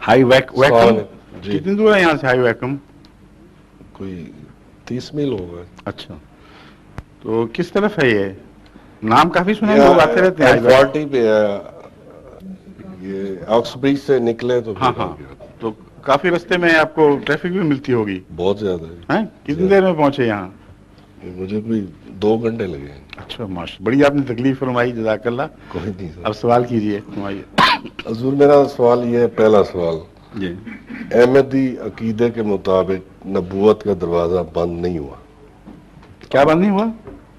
High vacuum जी कितनी दूर है यहाँ से? हाई वैकम कोई 30 मील होगा। अच्छा, तो किस तरफ है ये? नाम काफी सुना, लोग आते रहते हैं हाई वैकम। L40 पे ये ऑक्सब्रिज से निकले तो हाँ फिर हाँ, आगे तो काफी रास्ते में आपको ट्रैफिक भी मिलती होगी, बहुत ज्यादा है। हैं? कितनी देर में पहुंचे यहाँ? मुझे भी 2 घंटे लगे। अच्छा माशा, बड़ी आपने तकलीफ फरमाई, जज़ाकल्लाह। कोई नहीं सर। अब सवाल कीजिए, फरमाइए। हजूर मेरा सवाल ये है, पहला सवाल, जी, अहमदी अकीदे के मुताबिक नबूवत का दरवाजा बंद नहीं हुआ। क्या बंद नहीं हुआ?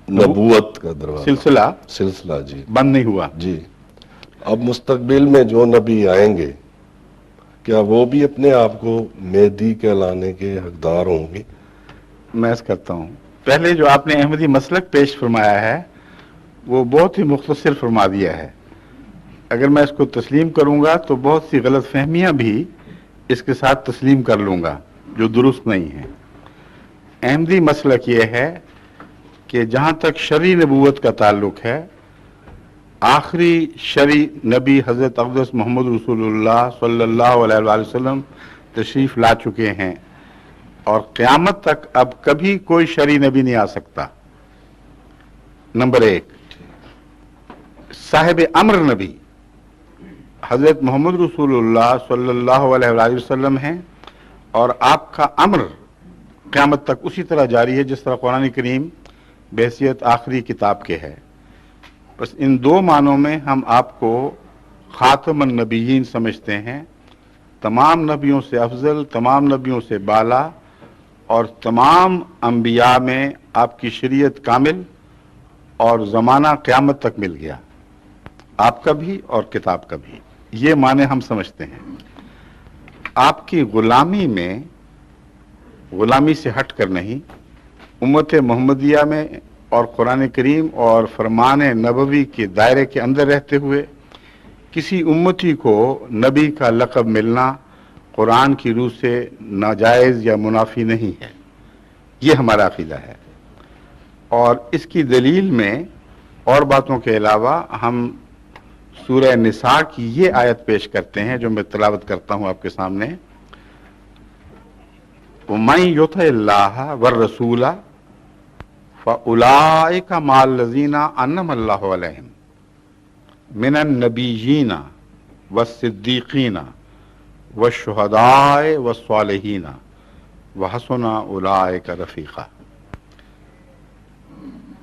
नबूवत का दरवाजा, सिलसिला जी बंद नहीं हुआ जी। अब मुस्तकबिल में जो नबी आएंगे, क्या वो भी अपने आप को मेहदी कहलाने के हकदार होंगे? मैं ऐसा करता हूँ, पहले जो आपने अहमदी मसलक पेश फरमाया है वो बहुत ही मुख्तसर फरमा दिया है। अगर मैं इसको तस्लीम करूँगा तो बहुत सी गलत फहमियाँ भी इसके साथ तस्लीम कर लूँगा जो दुरुस्त नहीं है। अहमदी मसलक ये है कि जहाँ तक शरई नबूवत का ताल्लुक है, आखिरी शरई नबी हज़रत अक़दस मोहम्मद रसूलुल्लाह सल्लल्लाहु अलैहि वसल्लम तशरीफ़ ला चुके हैं और क़यामत तक अब कभी कोई शरई नबी नहीं आ सकता। नंबर एक, साहिब अम्र नबी हज़रत मोहम्मद रसूलुल्लाह सल्लल्लाहु अलैहि वसल्लम हैं और आपका अम्र क़यामत तक उसी तरह जारी है जिस तरह कुरान करीम बहैसियत आखिरी किताब के है। बस इन दो मानों में हम आपको ख़ातमुन नबिय्यीन समझते हैं, तमाम नबियों से अफजल, तमाम नबियों से बाला, और तमाम अंबिया में आपकी शरीयत कामिल और ज़माना क़यामत तक मिल गया, आपका भी और किताब का भी। ये माने हम समझते हैं। आपकी ग़ुलामी में, ग़ुलामी से हट कर नहीं, उम्मत मोहम्मदिया में और कुरान करीम और फरमान नबवी के दायरे के अंदर रहते हुए किसी उम्मती को नबी का लक़ब मिलना कुरान की रूह से नाजायज़ या मुनाफी नहीं है। ये हमारा अक़ीदा है। और इसकी दलील में और बातों के अलावा हम सूरह निसा की ये आयत पेश करते हैं जो मैं तिलावत करता हूँ आपके सामने। वमन युतिल्लाह वर रसूला फ़उलाइका मअल्लज़ीना अन्अमल्लाहु अलैहिम मिनन नबिय्यीना वस्सिद्दीक़ीना वश्शुहदाए वस्सालिहीना वहसुना उलाइका रफ़ीक़ा।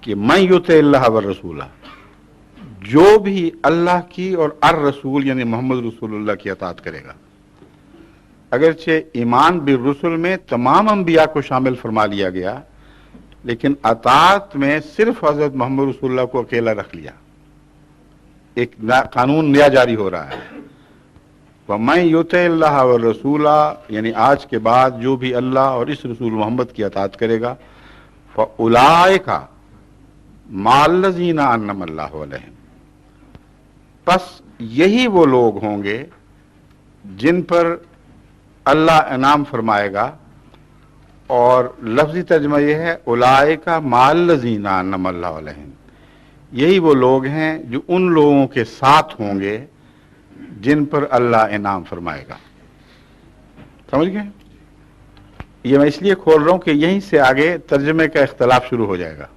कि मन युतिल्लाह वर रसूला, जो भी अल्लाह की और अर रसूल यानी मोहम्मद रसूलुल्लाह की अताअत करेगा। अगरचे ईमान बिर रसूल में तमाम अंबिया को शामिल फरमा लिया गया, लेकिन अताअत में सिर्फ हजरत मोहम्मद रसूलुल्लाह को अकेला रख लिया। एक कानून नया जारी हो रहा है, वमन युतिल्लाह व रसूला, यानी आज के बाद जो भी अल्लाह और इस रसूल मोहम्मद की अताअत करेगा, फ़उलाइका मअल्लज़ीना अन्अमल्लाहु अलैहिम, बस यही वो लोग होंगे जिन पर अल्लाह इनाम फरमाएगा। और लफ्ज़ी तर्जुमा यह है उलाइका मअल्लज़ीना अन्अमल्लाहु अलैहिम, यही वो लोग हैं जो उन लोगों के साथ होंगे जिन पर अल्लाह इनाम फरमाएगा। समझ गए? ये मैं इसलिए खोल रहा हूं कि यहीं से आगे तर्जुमे का इख्तलाफ शुरू हो जाएगा।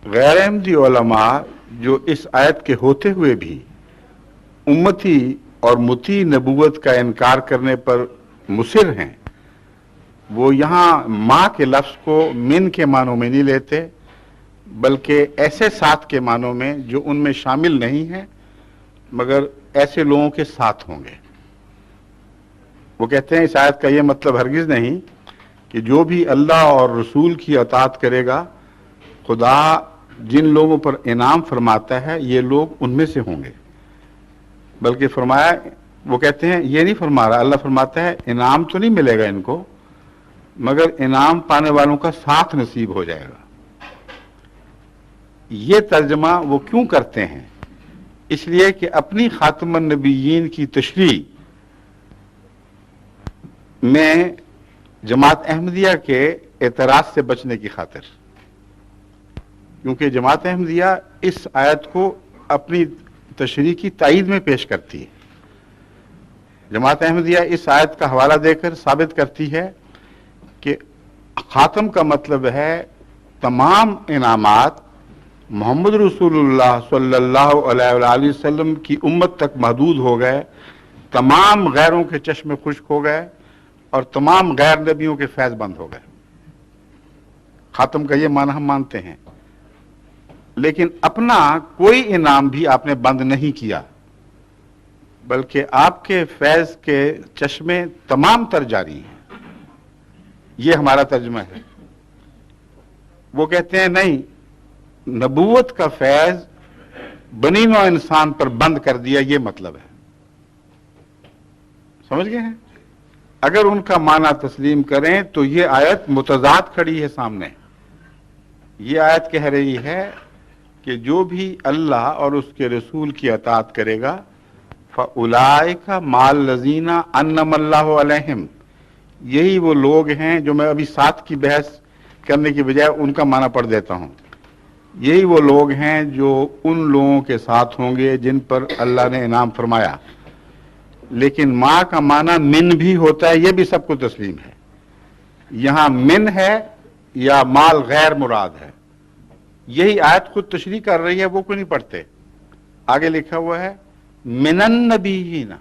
गैर अहमदी उलमा जो इस आयत के होते हुए भी उम्मती और मुती नबूवत का इनकार करने पर मुसिर हैं, वो यहाँ माँ के लफ्ज़ को मिन के मानों में नहीं लेते, बल्कि ऐसे साथ के मानों में जो उनमें शामिल नहीं है मगर ऐसे लोगों के साथ होंगे। वो कहते हैं इस आयत का ये मतलब हरगिज़ नहीं कि जो भी अल्लाह और रसूल की अताअत करेगा, खुदा जिन लोगों पर इनाम फरमाता है ये लोग उनमें से होंगे। बल्कि फरमाया, वो कहते हैं ये नहीं फरमा रहा, अल्लाह फरमाता है इनाम तो नहीं मिलेगा इनको, मगर इनाम पाने वालों का साथ नसीब हो जाएगा। ये तर्जमा वो क्यों करते हैं? इसलिए कि अपनी खातमुन नबिय्यीन की तशरीह में जमात अहमदिया के एतराज से बचने की खातिर, क्योंकि जमात अहमदिया इस आयत को अपनी तशरीह की तायीद में पेश करती है। जमात अहमदिया इस आयत का हवाला देकर साबित करती है कि खातम का मतलब है तमाम इनामात मोहम्मद रसूलुल्लाह सल्लल्लाहु अलैहि वसल्लम की उम्मत तक महदूद हो गए, तमाम गैरों के चश्मे खुश्क हो गए और तमाम गैर नबियों के फैज बंद हो गए। खातम का ये माना हम मानते हैं, लेकिन अपना कोई इनाम भी आपने बंद नहीं किया, बल्कि आपके फैज के चश्मे तमाम तर जारी हैं। ये हमारा तर्जुमा है। वो कहते हैं नहीं, नबूवत का फैज बनी नौ इंसान पर बंद कर दिया, ये मतलब है। समझ गए हैं? अगर उनका माना तस्लीम करें तो ये आयत मुतजाद खड़ी है सामने। ये आयत कह रही है कि जो भी अल्लाह और उसके रसूल की अताअत करेगा फउलाइका माल लजीना अन्नमल्लाहु अलैहिम, यही वो लोग हैं जो मैं अभी साथ की बहस करने की बजाय उनका माना पढ़ देता हूं। यही वो लोग हैं जो उन लोगों के साथ होंगे जिन पर अल्लाह ने इनाम फरमाया। लेकिन माँ का माना मिन भी होता है, यह भी सबको तस्लीम है। यहां मिन है या माल गैर मुराद है, यही आयत खुद तशरीह कर रही है, वो क्यों नहीं पढ़ते? आगे लिखा हुआ है मिनन नबीयीना,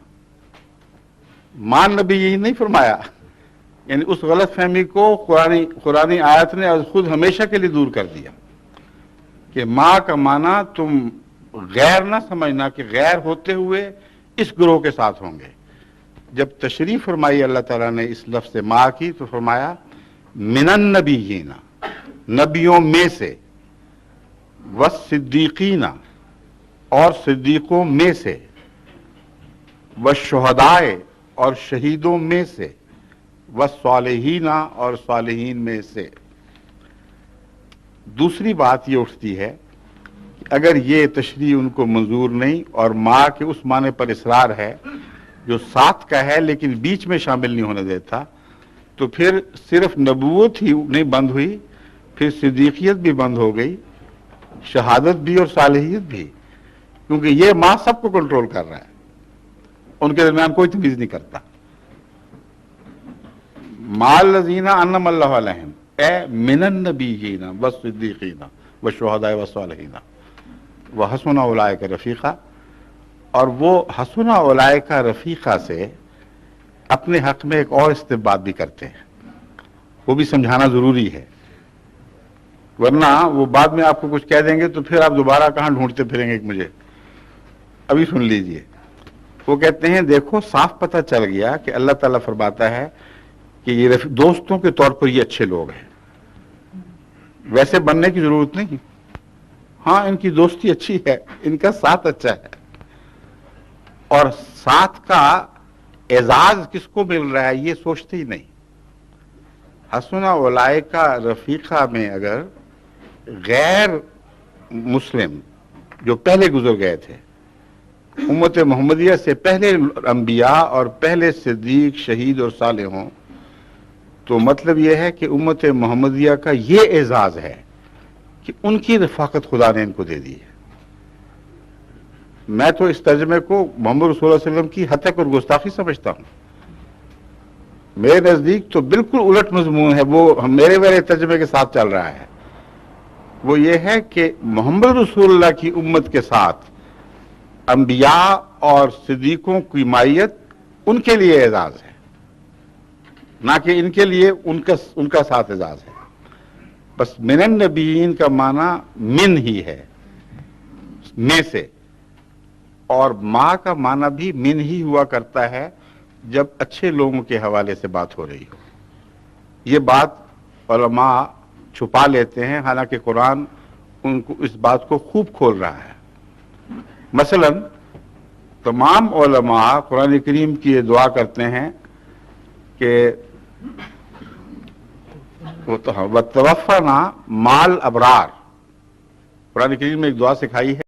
मान नबीयीन नहीं फरमाया। यानी उस गलत फहमी को कुरानी आयत ने खुद हमेशा के लिए दूर कर दिया कि माँ का माना तुम गैर ना समझना कि गैर होते हुए इस ग्रोह के साथ होंगे। जब तशरीह फरमाई अल्लाह ताला ने इस लफ्ज़ से माँ की, तो फरमाया मिनन नबीयीना, नबियों में से, वस्सिद्दीकीना, और सिद्दीकों में से, वशुहदाए, और शहीदों में से, वस्सालिहीना, और सालिहीन में से। दूसरी बात ये उठती है कि अगर ये तशरीह उनको मंजूर नहीं और माँ के उस माने पर इसरार है जो साथ का है लेकिन बीच में शामिल नहीं होने देता, तो फिर सिर्फ नबूवत ही नहीं बंद हुई, फिर सिद्दीकियत भी बंद हो गई, शहादत भी और सालिहियत भी, क्योंकि ये माँ सबको कंट्रोल कर रहा है, उनके दरमियान कोई तमीज नहीं करता। माल लजीना अन्नमल्लाहु अलैहिम ए मिनन नबीयीना वस्सिद्दीकीना वशुहदाए वस्सालिहीना व हसुना उलाइका रफीका, और वो हसुना उलाइका रफीका से अपने हक में एक और इस्तेबात भी करते हैं, वो भी समझाना जरूरी है, वरना वो बाद में आपको कुछ कह देंगे तो फिर आप दोबारा कहां ढूंढते फिरेंगे कि मुझे। अभी सुन लीजिए, वो कहते हैं देखो साफ पता चल गया कि अल्लाह ताला फरमाता है कि ये दोस्तों के तौर पर ये अच्छे लोग हैं, वैसे बनने की जरूरत नहीं। हाँ, इनकी दोस्ती अच्छी है, इनका साथ अच्छा है, और साथ का एजाज किसको मिल रहा है ये सोचते ही नहीं। हसुना उलाइका रफीका में अगर गैर मुस्लिम जो पहले गुजर गए थे, उम्मत मोहम्मदिया से पहले अंबिया और पहले सिद्दीक, शहीद और साले हों, तो मतलब यह है कि उम्मत मोहम्मदिया का ये एजाज है कि उनकी रफाकत खुदा ने इनको दे दी है। मैं तो इस तर्जमे को मोहम्मद रसूल सल्लल्लाहु अलैहि वसल्लम की हतक और गुस्ताखी समझता हूं। मेरे नजदीक तो बिल्कुल उलट मजमून है, वो मेरे तर्जमे के साथ चल रहा है। वो ये है कि मोहम्मद रसूलुल्लाह की उम्मत के साथ अंबिया और सिद्दीकों की मायत उनके लिए एजाज है, ना कि इनके लिए उनका साथ एजाज है। बस मिनन नबीयीन का माना मिन ही है, में से, और माँ का माना भी मिन ही हुआ करता है जब अच्छे लोगों के हवाले से बात हो रही हो। ये बात उलमा छुपा लेते हैं, हालांकि कुरान उनको इस बात को खूब खोल रहा है। मसलन तमाम उलमा कुरान करीम की ये दुआ करते हैं कि वतवफ़ना माल अबरार, कुरान करीम में एक दुआ सिखाई है।